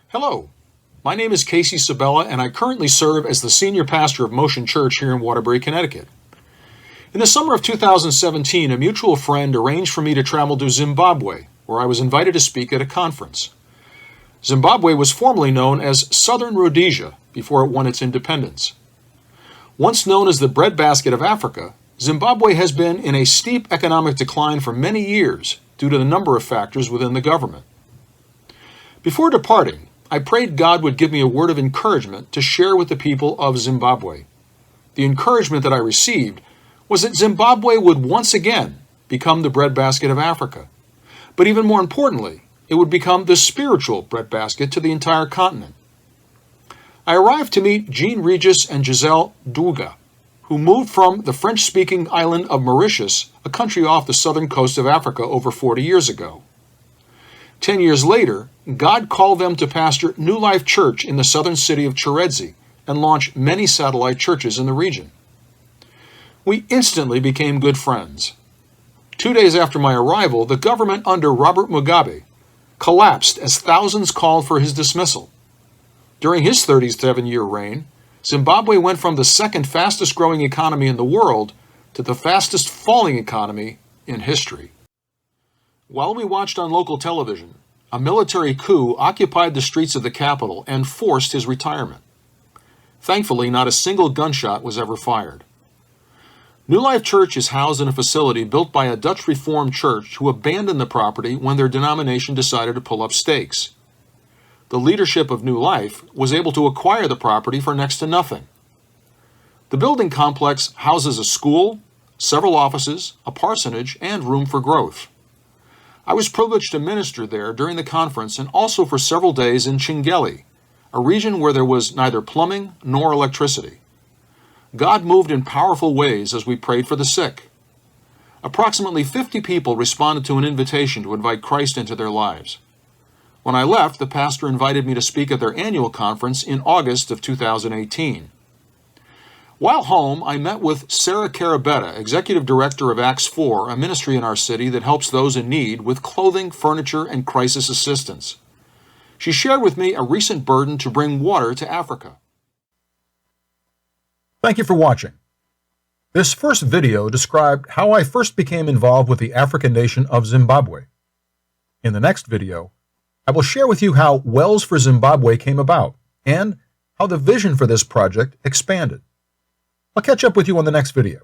Hello, my name is Casey Sabella, and I currently serve as the senior pastor of Motion Church here in Waterbury, Connecticut. In the summer of 2017, a mutual friend arranged for me to travel to Zimbabwe, where I was invited to speak at a conference. Zimbabwe was formerly known as Southern Rhodesia before it won its independence. Once known as the breadbasket of Africa, Zimbabwe has been in a steep economic decline for many years due to the number of factors within the government. Before departing, I prayed God would give me a word of encouragement to share with the people of Zimbabwe. The encouragement that I received was that Zimbabwe would once again become the breadbasket of Africa. But even more importantly, it would become the spiritual breadbasket to the entire continent. I arrived to meet Jean Regis and Giselle Douga, who moved from the French-speaking island of Mauritius, a country off the southern coast of Africa, over 40 years ago. 10 years later, God called them to pastor New Life Church in the southern city of Cherezi and launch many satellite churches in the region. We instantly became good friends. 2 days after my arrival, the government under Robert Mugabe collapsed as thousands called for his dismissal. During his 37-year reign, Zimbabwe went from the second fastest growing economy in the world to the fastest falling economy in history. While we watched on local television, a military coup occupied the streets of the capital and forced his retirement. Thankfully, not a single gunshot was ever fired. New Life Church is housed in a facility built by a Dutch Reformed church who abandoned the property when their denomination decided to pull up stakes. The leadership of New Life was able to acquire the property for next to nothing. The building complex houses a school, several offices, a parsonage, and room for growth. I was privileged to minister there during the conference and also for several days in Chingeli, a region where there was neither plumbing nor electricity. God moved in powerful ways as we prayed for the sick. Approximately 50 people responded to an invitation to invite Christ into their lives. When I left, the pastor invited me to speak at their annual conference in August of 2018. While home, I met with Sarah Carabetta, Executive Director of Acts 4, a ministry in our city that helps those in need with clothing, furniture, and crisis assistance. She shared with me a recent burden to bring water to Africa. Thank you for watching. This first video described how I first became involved with the African nation of Zimbabwe. In the next video, I will share with you how Wells for Zimbabwe came about and how the vision for this project expanded. I'll catch up with you on the next video.